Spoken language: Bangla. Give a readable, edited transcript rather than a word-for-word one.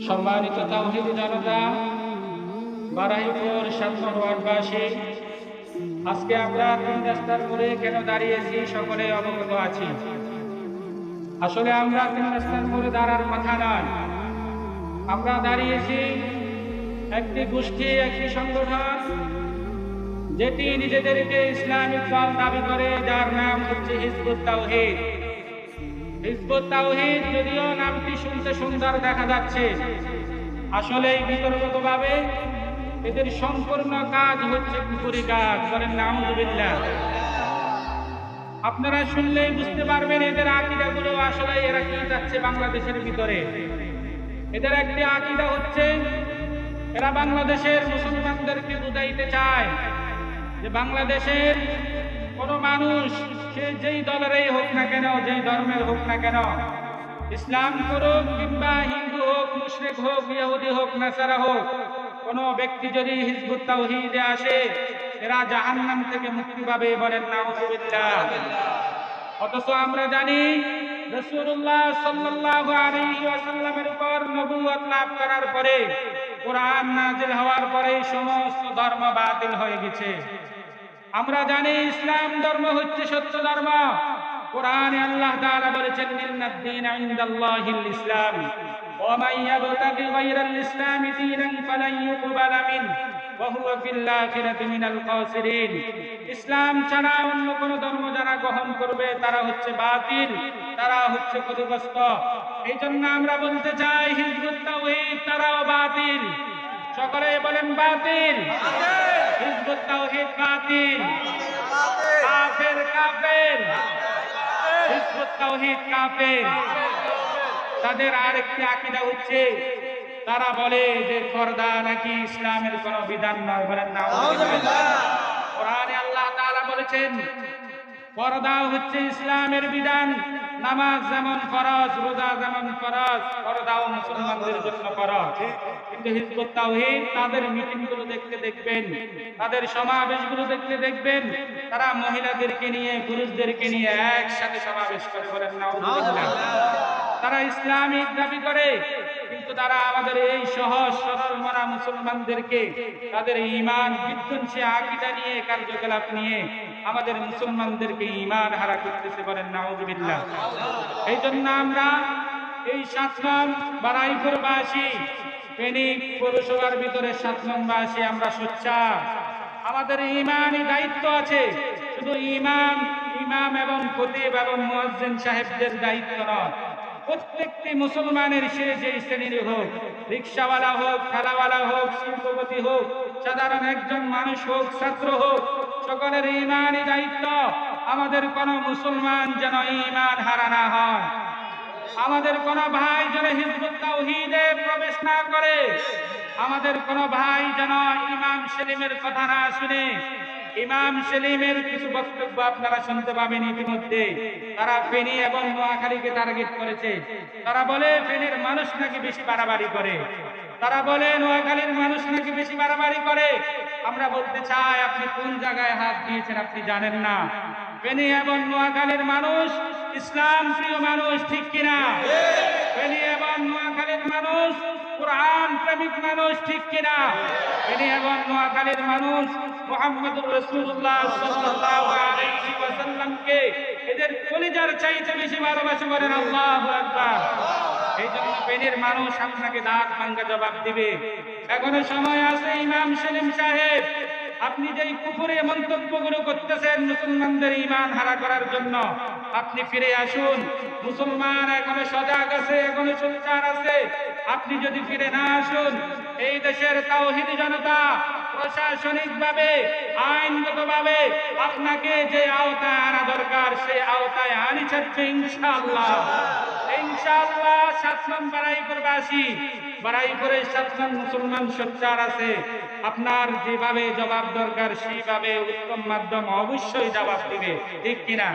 সম্মানিত তাওহীদি জনতা, বারাইপুর ৭ নং ওয়ার্ডবাসী, আজকে আমরা ৩ রাস্তার মোড়ে কেন দাঁড়িয়েছি সকলে অবগত আছি। আসলে আমরা ৩ রাস্তার মোড়ে দাঁড়ার কথা নয়, আমরা দাঁড়িয়েছি একটি গোষ্ঠী, একটি সংগঠন যেটি নিজেদেরকে ইসলামিক দল দাবি করে, যার নাম হচ্ছে হিজবুত তাওহীদ। হিজবুত তাওহীদ যদিও নামটি শুনতে সুন্দর দেখা যাচ্ছে, আসলে বিতর্কভাবে এদের সম্পূর্ণ কাজ হচ্ছে কুফরি কাজ। বলেন নাউযুবিল্লাহ। আপনারা শুনলেই বুঝতে পারবেন এদের আকীদাগুলো আসলে এরা কি যাচ্ছে বাংলাদেশের ভিতরে। এদের একটি আকীদা হচ্ছে এরা বাংলাদেশের মুসলমানদেরকে বুঝাইতে চায় যে বাংলাদেশের কোনো মানুষ সে যেই দলেরই হোক না কেন, যেই ধর্মের হোক না কেন, ইসলাম করুক কিংবা হিন্দু হোক, মুশরিক হোক, ইহুদি হোক, নাসারা হোক, কোনো ব্যক্তি যদি হিজবুত তাওহীদে আসে এরা জাহান্নাম থেকে মুক্তি পাবে। বলেন নাউযুবিল্লাহ। অথচ আমরা জানি রাসূলুল্লাহ সাল্লাল্লাহু আলাইহি ওয়াসাল্লামের উপর নবুয়ত লাভ করার পরে, কোরআন নাযিল হওয়ার পরে সমস্ত ধর্ম বাতিল হয়ে গেছে। আমরা জানি ইসলাম ধর্ম হচ্ছে সত্য ধর্ম। কোরআনে আল্লাহ তাআলা বলেছেন, ইন্নাদ দীনা ইনদাল্লাহিল ইসলাম ওয়া মান ইয়াবতাগি গায়রাল ইসলামি দীনান ফালান ইউকবালা মিনহু ওয়া হুয়া ফিল আখিরাতি মিনাল খাসিরিন। ইসলাম ছাড়া অন্য কোন ধর্ম যারা গ্রহণ করবে তারা হচ্ছে বাতিল, তারা হচ্ছে ক্ষতিগ্রস্ত। এইজন্য আমরা বলতে চাই হিজবুত তাওহীদ তারাও বাতিল। সকলে বলেন বাতিল। হিজবুত তাওহীদ বাতিল, কাফের কাফের, হিজবুত তাওহীদ কাফের। তাদের আরেকটি আকীদা হচ্ছে তারা বলে যে পর্দা নাকি ইসলামের কোন বিধান নয়। বলেন নাউযুবিল্লাহ। কোরআনে আল্লাহ তাআলা বলেছেন পর্দা হচ্ছে ইসলামের বিধান। নামাজ যেমন ফরজ, রোজা যেমন ফরজ, পর্দাও মুসলমানদের জন্য ফরজ। কিন্তু হিজবুত তাওহীদ তাদের মিটিংগুলো দেখতে দেখবেন, তাদের সমাবেশগুলো দেখতে দেখবেন, তারা মহিলাদেরকে নিয়ে, পুরুষদেরকে নিয়ে একসাথে সমাবেশ করে। বলেন নাউযুবিল্লাহ। তারা ইসলামিক দাবি করে, কিন্তু তারা আমাদের এই সহজ সরল মনা মুসলমানদেরকে তাদের ঈমান বিধ্বংসী আকীদা নিয়ে, কার্যকলাপ নিয়ে আমাদের মুসলমানদেরকে ঈমান হারা করতেছে। বলেন নাউযুবিল্লাহ। এই জন্য আমরা এই ৭ নং বারাইপুরবাসী, ফেনী পৌরসভার ভিতরে ৭ নং বাসী আমরা সোচ্চার। আমাদের ঈমানি দায়িত্ব আছে, শুধু ইমাম এবং খতিব এবং মুয়াজ্জিন সাহেবদের দায়িত্ব নয়। প্রত্যেকটি মুসলমানের সে যে শ্রেণীর হোক, রিকশাওয়ালা হোক, ঠেলাওয়ালা হোক, শিল্পপতি হোক, সাধারণ একজন মানুষ হোক, ছাত্র হোক, সকলের ঈমানি দায়িত্ব আমাদের কোন মুসলমান যেন ঈমান হারা না হয়। আমাদের কোন ভাই যেন হিজবুত তাওহীদে প্রবেশ না করে। আমাদের কোন ভাই যেন ইমাম সেলিমের কথা না শুনে। ইমাম সেলিমের কিছু বক্তব্য আপনারা শুনতে পাবেন ইতিমধ্যে। তারা ফেনী এবং নোয়াখালীকে টার্গেট করেছে। তারা বলে ফেনীর মানুষ নাকি বেশি বাড়াবাড়ি করে, তারা বলে নোয়াখালীর মানুষ নাকি বেশি বাড়াবাড়ি করে। আমরা বলতে চাই আপনি কোন জায়গায় হাত দিয়েছেন আপনি জানেন না। ফেনী এবং নোয়াখালীর মানুষ ইসলাম প্রিয় মানুষ, ঠিক কিনা? ফেনী এবং নোয়াখালীর মানুষ কোরআন প্রেমিক মানুষ, ঠিক কিনা? ফেনী এবং নোয়াখালীর মানুষ মুহাম্মদুর রাসূলুল্লাহ সাল্লাল্লাহু আলাইহি ওয়াসাল্লামকে এদের কলিজার চাইতে বেশি ভালোবাসে। বলেন আল্লাহু আকবার। এই জন্য ফেনীর মানুষ আপনাকে দাঁত ভাঙ্গা জবাব দিবে। এখনো সময় আছে। ইমাম সেলিম সাহেব, আপনি যেই কুফরি মন্তব্যগুলো করতেছেন মুসলমানদের ঈমান হারা করার জন্য, আপনি ফিরে আসুন। মুসলমান এখনো সজাগ আছে, এখনো সোচ্চার আছে। আপনি যদি ফিরে না আসুন, এই দেশের তাওহীদি জনতা প্রশাসনিকভাবে, আইনগতভাবে আপনাকে যে আওতায় আনা দরকার সেই আওতায় আনি ছাড়ছে ইনশাআল্লাহ। ইনশাআল্লাহ ৭ নং বারাইপুরবাসী, বারাইপুরের ৭ নং মুসলমান সোচ্চার আছে। আপনার যেভাবে জবাব দরকার সেইভাবে উত্তম মাধ্যম অবশ্যই জবাব দিবে, ঠিক কিনা?